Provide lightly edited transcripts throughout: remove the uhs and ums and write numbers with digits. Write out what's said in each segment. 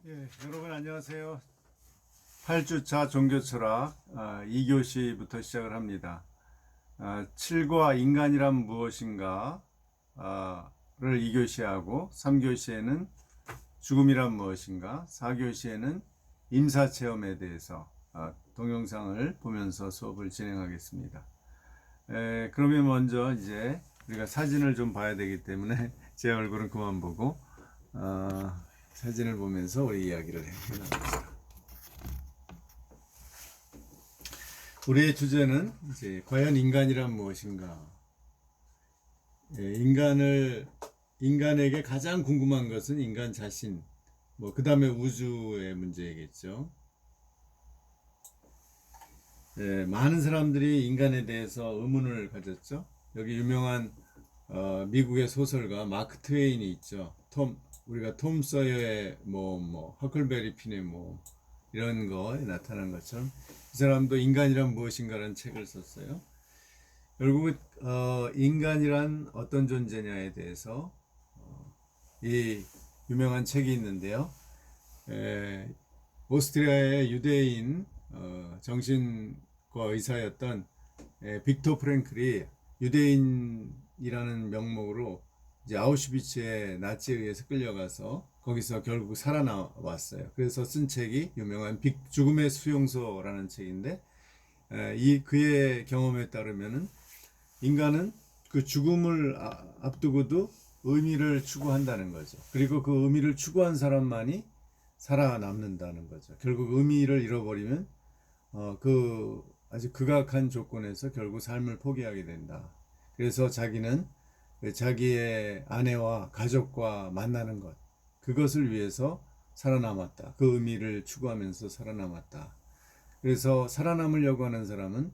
여러분 안녕하세요. 8주차 종교철학 2교시부터 시작을 합니다. 7과 인간이란 무엇인가 를 2교시하고 3교시에는 죽음이란 무엇인가, 4교시에는 임사체험에 대해서 동영상을 보면서 수업을 진행하겠습니다. 그러면 먼저 이제 우리가 사진을 좀 봐야 되기 때문에 제 얼굴은 그만 보고 사진을 보면서 우리 이야기를 해나갑시다. 우리의 주제는 이제 과연 인간이란 무엇인가? 인간에게 가장 궁금한 것은 인간 자신, 그 다음에 우주의 문제겠죠. 많은 사람들이 인간에 대해서 의문을 가졌죠. 여기 유명한 미국의 소설가 마크 트웨인이 있죠. 우리가 톰 서여의 허클베리 핀의 이런 거에 나타난 것처럼 이 사람도 인간이란 무엇인가라는 책을 썼어요. 결국 인간이란 어떤 존재냐에 대해서 이 유명한 책이 있는데요. 오스트리아의 유대인 정신과 의사였던 빅토 프랭클이 유대인이라는 명목으로 이제 아우슈비츠에 나치에 의해서 끌려가서 거기서 결국 살아나왔어요. 그래서 쓴 책이 유명한 죽음의 수용소라는 책인데, 그의 경험에 따르면은 인간은 그 죽음을 앞두고도 의미를 추구한다는 거죠. 그리고 그 의미를 추구한 사람만이 살아남는다는 거죠. 결국 의미를 잃어버리면 그 아주 극악한 조건에서 결국 삶을 포기하게 된다. 그래서 자기는 자기의 아내와 가족과 만나는 것, 그것을 위해서 살아남았다. 그 의미를 추구하면서 살아남았다. 그래서 살아남으려고 하는 사람은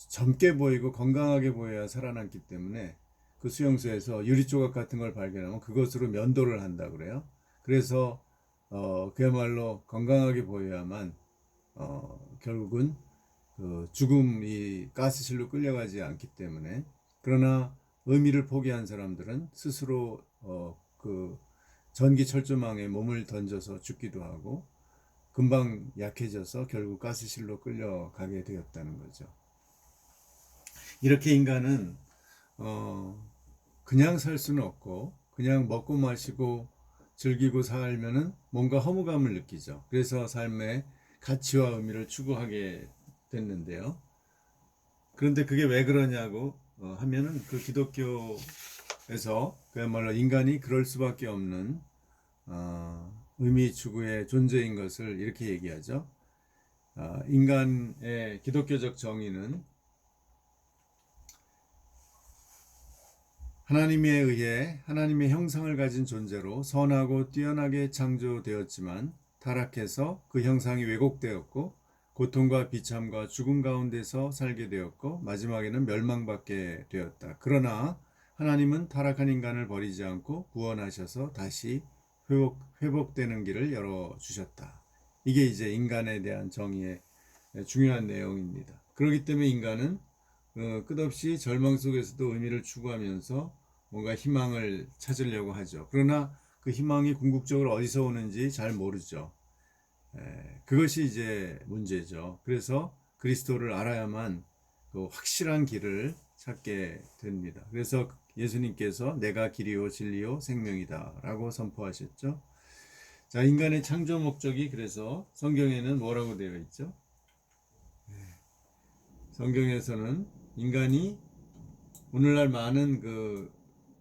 젊게 보이고 건강하게 보여야 살아남기 때문에 그 수용소에서 유리조각 같은 걸 발견하면 그것으로 면도를 한다 그래요. 그래서 그야말로 건강하게 보여야만 결국은 그 죽음이 가스실로 끌려가지 않기 때문에. 그러나 의미를 포기한 사람들은 스스로 그 전기 철조망에 몸을 던져서 죽기도 하고 금방 약해져서 결국 가스실로 끌려가게 되었다는 거죠. 이렇게 인간은 그냥 살 수는 없고 그냥 먹고 마시고 즐기고 살면은 뭔가 허무감을 느끼죠. 그래서 삶의 가치와 의미를 추구하게 됐는데요. 그런데 그게 왜 그러냐고 하면은 그 기독교에서 그야말로 인간이 그럴 수밖에 없는 의미 추구의 존재인 것을 이렇게 얘기하죠. 인간의 기독교적 정의는 하나님에 의해 하나님의 형상을 가진 존재로 선하고 뛰어나게 창조되었지만 타락해서 그 형상이 왜곡되었고 고통과 비참과 죽음 가운데서 살게 되었고 마지막에는 멸망받게 되었다. 그러나 하나님은 타락한 인간을 버리지 않고 구원하셔서 다시 회복되는 길을 열어주셨다. 이게 이제 인간에 대한 정의의 중요한 내용입니다. 그렇기 때문에 인간은 끝없이 절망 속에서도 의미를 추구하면서 뭔가 희망을 찾으려고 하죠. 그러나 그 희망이 궁극적으로 어디서 오는지 잘 모르죠. 그것이 이제 문제죠. 그래서 그리스도를 알아야만 그 확실한 길을 찾게 됩니다. 그래서 예수님께서 내가 길이요 진리요 생명이다 라고 선포하셨죠. 자, 인간의 창조 목적이 그래서 성경에는 뭐라고 되어 있죠? 성경에서는 인간이 오늘날 많은 그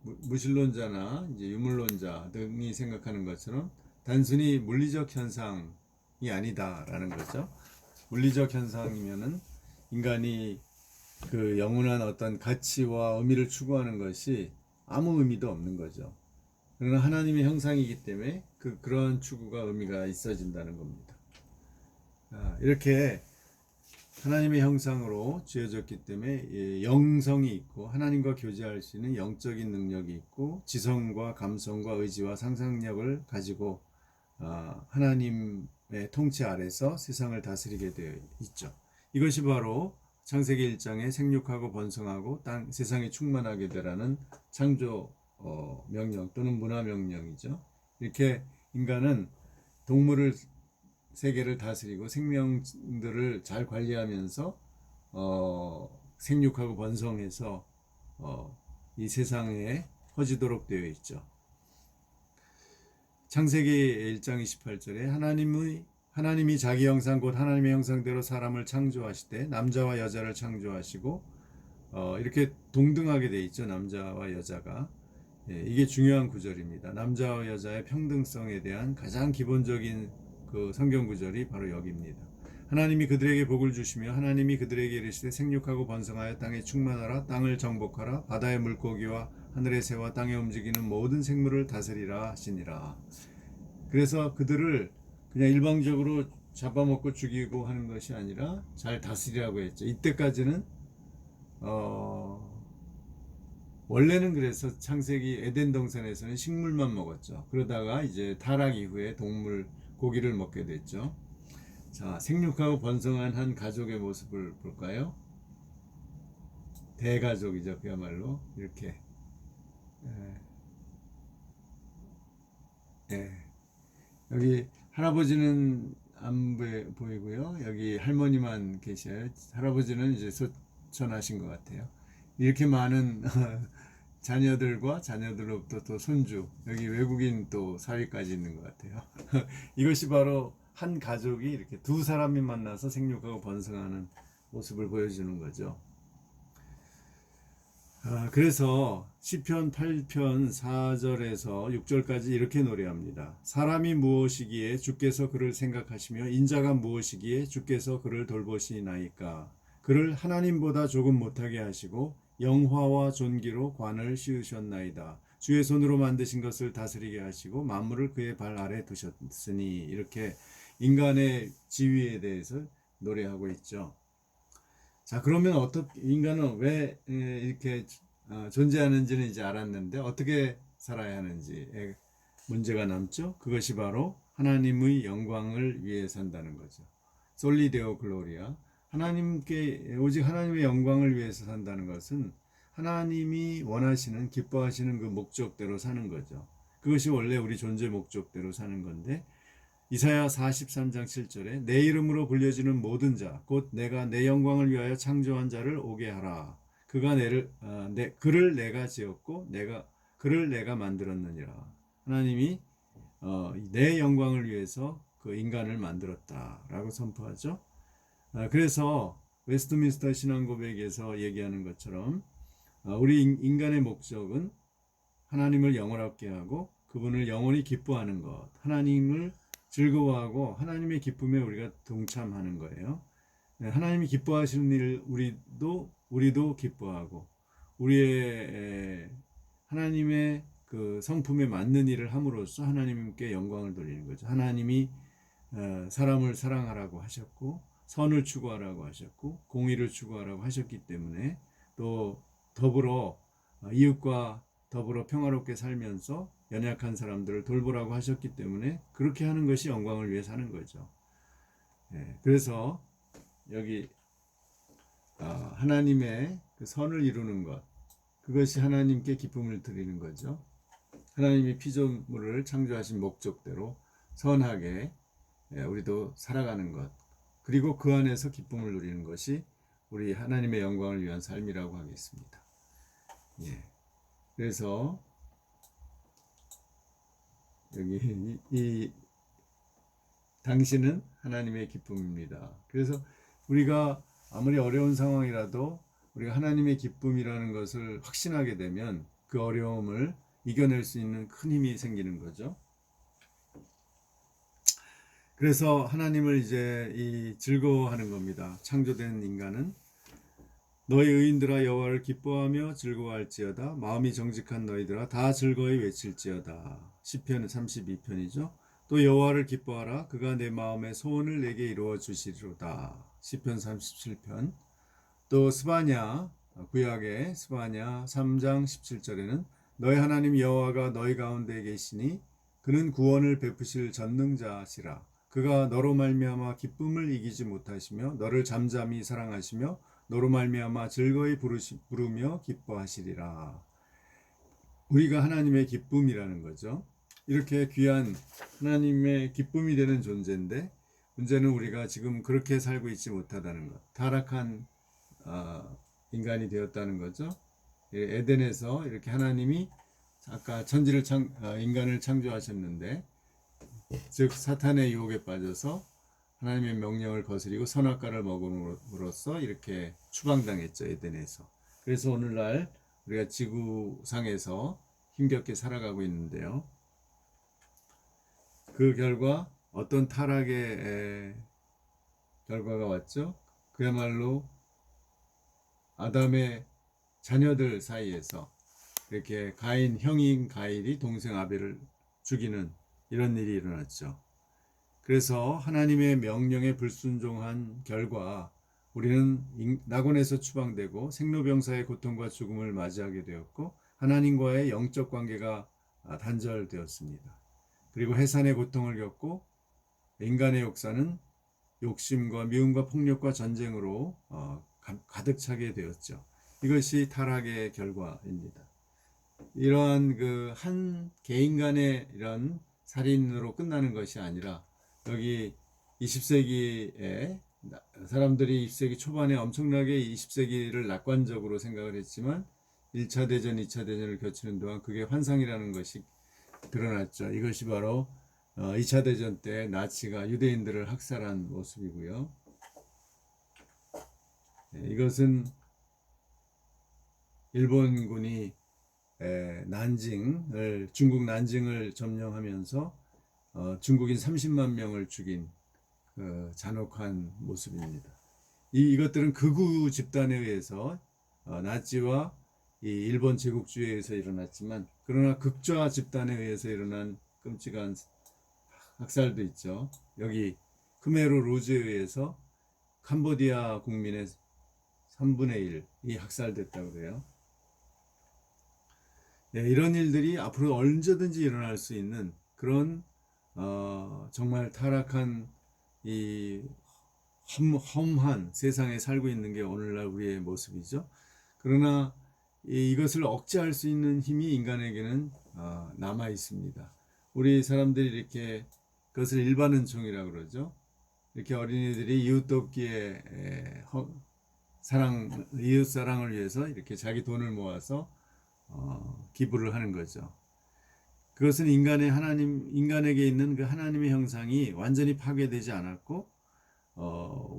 무신론자나 이제 유물론자 등이 생각하는 것처럼 단순히 물리적 현상이 아니다라는 거죠. 물리적 현상이면은 인간이 그 영원한 어떤 가치와 의미를 추구하는 것이 아무 의미도 없는 거죠. 그러나 하나님의 형상이기 때문에 그런 추구가 의미가 있어진다는 겁니다. 이렇게 하나님의 형상으로 지어졌기 때문에 영성이 있고 하나님과 교제할 수 있는 영적인 능력이 있고 지성과 감성과 의지와 상상력을 가지고 하나님의 통치 아래서 세상을 다스리게 되어 있죠. 이것이 바로 창세기 1장에 생육하고 번성하고 세상에 충만하게 되라는 창조 명령 또는 문화 명령이죠. 이렇게 인간은 동물을 세계를 다스리고 생명들을 잘 관리하면서 생육하고 번성해서 이 세상에 퍼지도록 되어 있죠. 창세기 1장 28절에 하나님이 자기 형상 곧 하나님의 형상대로 사람을 창조하시되 남자와 여자를 창조하시고 이렇게 동등하게 돼 있죠. 남자와 여자가. 이게 중요한 구절입니다. 남자와 여자의 평등성에 대한 가장 기본적인 그 성경 구절이 바로 여기입니다. 하나님이 그들에게 복을 주시며 하나님이 그들에게 이르시되 생육하고 번성하여 땅에 충만하라 땅을 정복하라 바다의 물고기와 하늘의 새와 땅에 움직이는 모든 생물을 다스리라 하시니라. 그래서 그들을 그냥 일방적으로 잡아먹고 죽이고 하는 것이 아니라 잘 다스리라고 했죠. 이때까지는 원래는 그래서 창세기 에덴 동산에서는 식물만 먹었죠. 그러다가 이제 타락 이후에 동물 고기를 먹게 됐죠. 자, 생육하고 번성한 한 가족의 모습을 볼까요? 대가족이죠. 그야말로 이렇게. 여기 할아버지는 안 보이고요. 여기 할머니만 계셔요. 할아버지는 이제 소천하신 것 같아요. 이렇게 많은 자녀들과 자녀들로부터 또 손주, 여기 외국인 또 사위까지 있는 것 같아요. 이것이 바로 한 가족이 이렇게 두 사람이 만나서 생육하고 번성하는 모습을 보여주는 거죠. 그래서 시편 8편 4절에서 6절까지 이렇게 노래합니다. 사람이 무엇이기에 주께서 그를 생각하시며 인자가 무엇이기에 주께서 그를 돌보시나이까. 그를 하나님보다 조금 못하게 하시고 영화와 존귀로 관을 씌우셨나이다. 주의 손으로 만드신 것을 다스리게 하시고 만물을 그의 발 아래 두셨으니. 이렇게 인간의 지위에 대해서 노래하고 있죠. 자, 그러면 어떻게 인간은 왜 이렇게 존재하는지는 이제 알았는데 어떻게 살아야 하는지 문제가 남죠. 그것이 바로 하나님의 영광을 위해 산다는 거죠. 솔리데오 글로리아. 하나님께 오직 하나님의 영광을 위해서 산다는 것은 하나님이 원하시는 기뻐하시는 그 목적대로 사는 거죠. 그것이 원래 우리 존재 목적대로 사는 건데 이사야 43장 7절에 내 이름으로 불려지는 모든 자 곧 내가 내 영광을 위하여 창조한 자를 오게 하라. 그가 그를 내가 지었고 그를 내가 만들었느니라. 하나님이 내 영광을 위해서 그 인간을 만들었다라고 선포하죠. 그래서 웨스트민스터 신앙고백에서 얘기하는 것처럼 우리 인간의 목적은 하나님을 영원하게 하고 그분을 영원히 기뻐하는 것, 하나님을 즐거워하고 하나님의 기쁨에 우리가 동참하는 거예요. 하나님이 기뻐하시는 일 우리도 기뻐하고 우리의 하나님의 그 성품에 맞는 일을 함으로써 하나님께 영광을 돌리는 거죠. 하나님이 사람을 사랑하라고 하셨고 선을 추구하라고 하셨고 공의를 추구하라고 하셨기 때문에 또 더불어 이웃과 더불어 평화롭게 살면서 연약한 사람들을 돌보라고 하셨기 때문에 그렇게 하는 것이 영광을 위해 사는 거죠. 그래서 여기 하나님의 그 선을 이루는 것, 그것이 하나님께 기쁨을 드리는 거죠. 하나님이 피조물을 창조하신 목적대로 선하게 우리도 살아가는 것, 그리고 그 안에서 기쁨을 누리는 것이 우리 하나님의 영광을 위한 삶이라고 하겠습니다. 그래서 여기 이 당신은 하나님의 기쁨입니다. 그래서 우리가 아무리 어려운 상황이라도 우리가 하나님의 기쁨이라는 것을 확신하게 되면 그 어려움을 이겨낼 수 있는 큰 힘이 생기는 거죠. 그래서 하나님을 이제 즐거워하는 겁니다. 창조된 인간은 너희 의인들아 여호와를 기뻐하며 즐거워할지어다. 마음이 정직한 너희들아 다 즐거이 외칠지어다. 시편 32편이죠. 또 여호와를 기뻐하라. 그가 내 마음의 소원을 내게 이루어 주시리로다. 시편 37편. 또 스바냐 구약의 스바냐 3장 17절에는 너희 하나님 여호와가 너희 가운데 계시니 그는 구원을 베푸실 전능자시라. 그가 너로 말미암아 기쁨을 이기지 못하시며 너를 잠잠히 사랑하시며 너로 말미암아 즐거이 부르며 기뻐하시리라. 우리가 하나님의 기쁨이라는 거죠. 이렇게 귀한 하나님의 기쁨이 되는 존재인데 문제는 우리가 지금 그렇게 살고 있지 못하다는 것. 타락한 인간이 되었다는 거죠. 에덴에서 이렇게 하나님이 아까 인간을 창조하셨는데 즉 사탄의 유혹에 빠져서 하나님의 명령을 거스리고 선악과를 먹음으로써 이렇게 추방당했죠, 에덴에서. 그래서 오늘날 우리가 지구상에서 힘겹게 살아가고 있는데요. 그 결과 어떤 타락의 결과가 왔죠? 그야말로 아담의 자녀들 사이에서 이렇게 형인 가인이 동생 아벨을 죽이는 이런 일이 일어났죠. 그래서 하나님의 명령에 불순종한 결과 우리는 낙원에서 추방되고 생로병사의 고통과 죽음을 맞이하게 되었고 하나님과의 영적 관계가 단절되었습니다. 그리고 해산의 고통을 겪고 인간의 역사는 욕심과 미움과 폭력과 전쟁으로 가득 차게 되었죠. 이것이 타락의 결과입니다. 이러한 그 한 개인 간의 이런 살인으로 끝나는 것이 아니라 여기 20세기에 사람들이 20세기 초반에 엄청나게 20세기를 낙관적으로 생각을 했지만 1차 대전, 2차 대전을 거치는 동안 그게 환상이라는 것이 드러났죠. 이것이 바로 2차 대전 때 나치가 유대인들을 학살한 모습이고요. 이것은 일본군이 중국 난징을 점령하면서 중국인 30만 명을 죽인 그 잔혹한 모습입니다. 이것들은 극우 집단에 의해서 나치와 이 일본 제국주의에 의해서 일어났지만 그러나 극좌 집단에 의해서 일어난 끔찍한 학살도 있죠. 여기 크메르 루즈에 의해서 캄보디아 국민의 3분의 1이 학살됐다고 그래요. 네, 이런 일들이 앞으로 언제든지 일어날 수 있는 그런 정말 타락한 이 험한 세상에 살고 있는 게 오늘날 우리의 모습이죠. 그러나 이것을 억제할 수 있는 힘이 인간에게는 남아 있습니다. 우리 사람들이 이렇게 그것을 일반은총이라고 그러죠. 이렇게 어린이들이 이웃 돕기에 이웃 사랑을 위해서 이렇게 자기 돈을 모아서 기부를 하는 거죠. 그것은 인간에게 있는 그 하나님의 형상이 완전히 파괴되지 않았고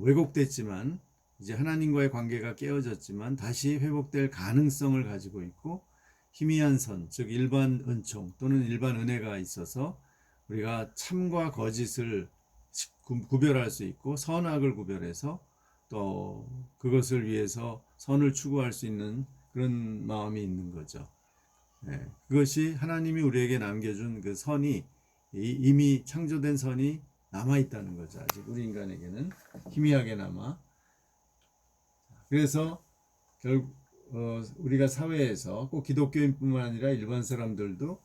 왜곡됐지만 이제 하나님과의 관계가 깨어졌지만 다시 회복될 가능성을 가지고 있고 희미한 선, 즉 일반 은총 또는 일반 은혜가 있어서 우리가 참과 거짓을 구별할 수 있고 선악을 구별해서 또 그것을 위해서 선을 추구할 수 있는 그런 마음이 있는 거죠. 그것이 하나님이 우리에게 남겨준 그 선이 이미 창조된 선이 남아 있다는 거죠. 아직 우리 인간에게는 희미하게 남아. 그래서 우리가 사회에서 꼭 기독교인뿐만 아니라 일반 사람들도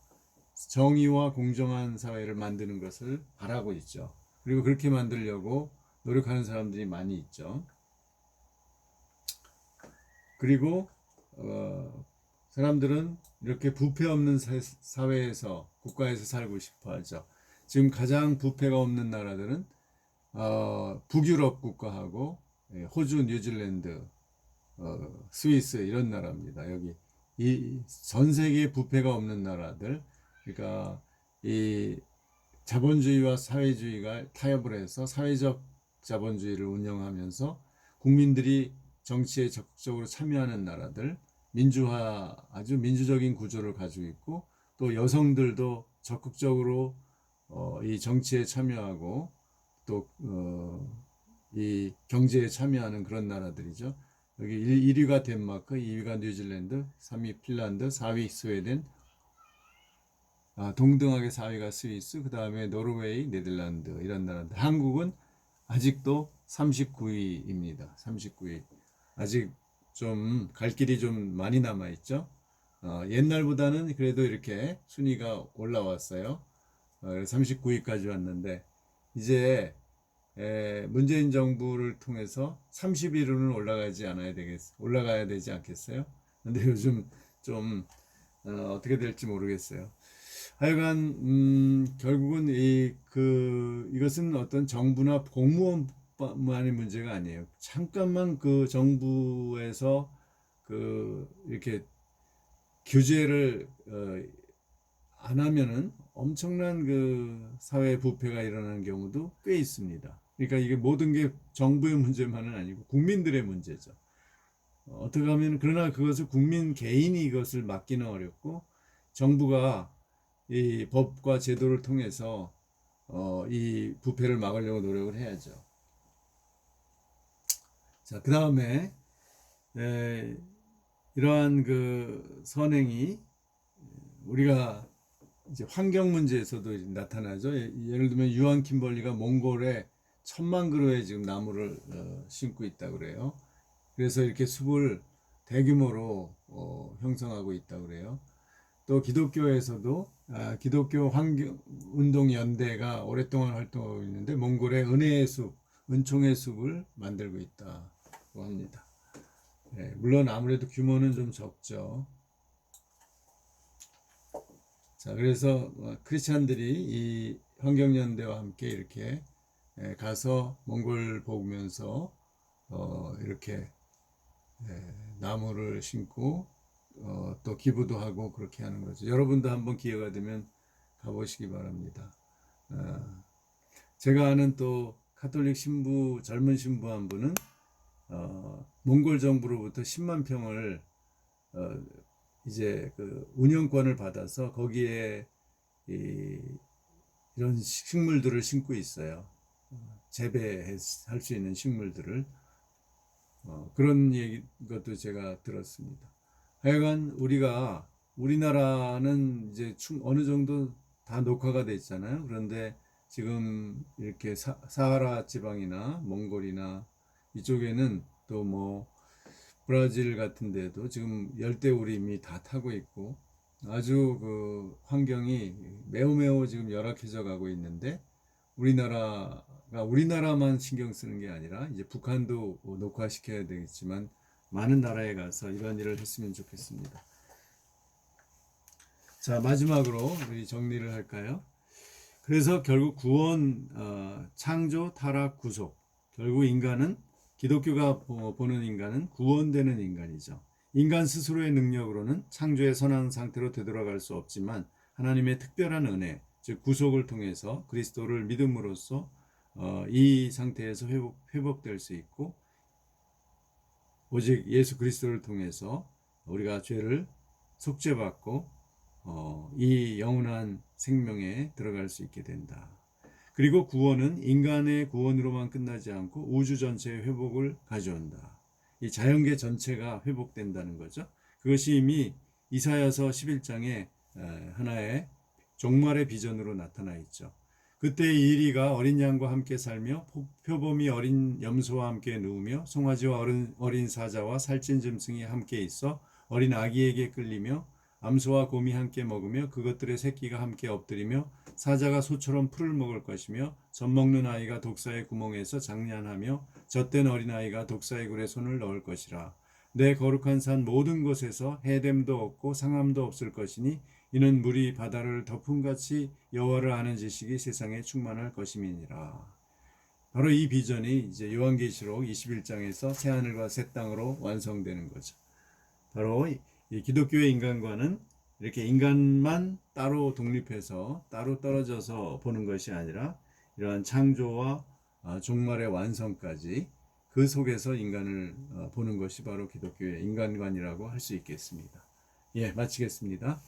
정의와 공정한 사회를 만드는 것을 바라고 있죠. 그리고 그렇게 만들려고 노력하는 사람들이 많이 있죠. 그리고 사람들은 이렇게 부패 없는 사회에서 국가에서 살고 싶어 하죠. 지금 가장 부패가 없는 나라들은 북유럽 국가하고 호주, 뉴질랜드, 스위스 이런 나라입니다. 여기 이 전 세계에 부패가 없는 나라들, 그러니까 이 자본주의와 사회주의가 타협을 해서 사회적 자본주의를 운영하면서 국민들이 정치에 적극적으로 참여하는 나라들, 아주 민주적인 구조를 가지고 있고 또 여성들도 적극적으로 이 정치에 참여하고 또 이 경제에 참여하는 그런 나라들이죠. 여기 1위가 덴마크, 2위가 뉴질랜드, 3위 핀란드, 4위 스웨덴, 동등하게 4위가 스위스, 그 다음에 노르웨이, 네덜란드 이런 나라들. 한국은 아직도 39위입니다. 39위. 아직 좀 갈 길이 좀 많이 남아 있죠. 옛날보다는 그래도 이렇게 순위가 올라왔어요. 39위까지 왔는데 이제 문재인 정부를 통해서 30위로는 올라가야 되지 않겠어요? 근데 요즘 좀 어떻게 될지 모르겠어요. 하여간 결국은 이것은 어떤 정부나 공무원만의 문제가 아니에요. 잠깐만 그 정부에서 이렇게 규제를 안 하면은 엄청난 사회 부패가 일어나는 경우도 꽤 있습니다. 그러니까 이게 모든 게 정부의 문제만은 아니고 국민들의 문제죠. 어떻게 하면 그러나 그것을 국민 개인이 이것을 막기는 어렵고 정부가 이 법과 제도를 통해서 이 부패를 막으려고 노력을 해야죠. 자, 그 다음에 이러한 선행이 우리가 이제 환경 문제에서도 나타나죠. 예를 들면 유한 킴벌리가 몽골에 1,000만 그루의 지금 나무를 심고 있다 그래요. 그래서 이렇게 숲을 대규모로 형성하고 있다 그래요. 또 기독교에서도 기독교 환경운동연대가 오랫동안 활동하고 있는데 몽골의 은혜의 숲, 은총의 숲을 만들고 있다고 합니다. 네, 물론 아무래도 규모는 좀 적죠. 자, 그래서 크리스찬들이 이 환경연대와 함께 이렇게 가서 몽골 보면서 이렇게 나무를 심고 또 기부도 하고 그렇게 하는 거죠. 여러분도 한번 기회가 되면 가보시기 바랍니다. 제가 아는 또 카톨릭 신부, 젊은 신부 한 분은 몽골 정부로부터 10만 평을 이제 운영권을 받아서 거기에 이런 식물들을 심고 있어요. 재배할 수 있는 식물들을 그런 것도 제가 들었습니다. 하여간 우리나라는 이제 어느 정도 다 녹화가 돼 있잖아요. 그런데 지금 이렇게 사하라 지방이나 몽골이나 이쪽에는 또 뭐 브라질 같은 데도 지금 열대우림이 이미 다 타고 있고 아주 환경이 매우 매우 지금 열악해져 가고 있는데 우리나라만 신경 쓰는 게 아니라 이제 북한도 녹화시켜야 되겠지만 많은 나라에 가서 이런 일을 했으면 좋겠습니다. 자, 마지막으로 우리 정리를 할까요? 그래서 결국 구원, 창조, 타락, 구속. 결국 기독교가 보는 인간은 구원되는 인간이죠. 인간 스스로의 능력으로는 창조의 선한 상태로 되돌아갈 수 없지만 하나님의 특별한 은혜, 즉 구속을 통해서 그리스도를 믿음으로써 이 상태에서 회복될 수 있고 오직 예수 그리스도를 통해서 우리가 죄를 속죄받고 이 영원한 생명에 들어갈 수 있게 된다. 그리고 구원은 인간의 구원으로만 끝나지 않고 우주 전체의 회복을 가져온다. 이 자연계 전체가 회복된다는 거죠. 그것이 이미 이사야서 11장에 하나의 종말의 비전으로 나타나 있죠. 그때 이리가 어린 양과 함께 살며 표범이 어린 염소와 함께 누우며 송아지와 어린 사자와 살찐 짐승이 함께 있어 어린 아기에게 끌리며 암소와 곰이 함께 먹으며 그것들의 새끼가 함께 엎드리며 사자가 소처럼 풀을 먹을 것이며 젖먹는 아이가 독사의 구멍에서 장난하며 젖된 어린아이가 독사의 굴에 손을 넣을 것이라. 내 거룩한 산 모든 곳에서 해됨도 없고 상함도 없을 것이니 이는 물이 바다를 덮음같이 여호와를 아는 지식이 세상에 충만할 것임이니라. 바로 이 비전이 이제 요한계시록 21장에서 새하늘과 새 땅으로 완성되는 거죠. 바로 이 기독교의 인간과는 이렇게 인간만 따로 독립해서 따로 떨어져서 보는 것이 아니라 이러한 창조와 종말의 완성까지 그 속에서 인간을 보는 것이 바로 기독교의 인간관이라고 할 수 있겠습니다. 예, 마치겠습니다.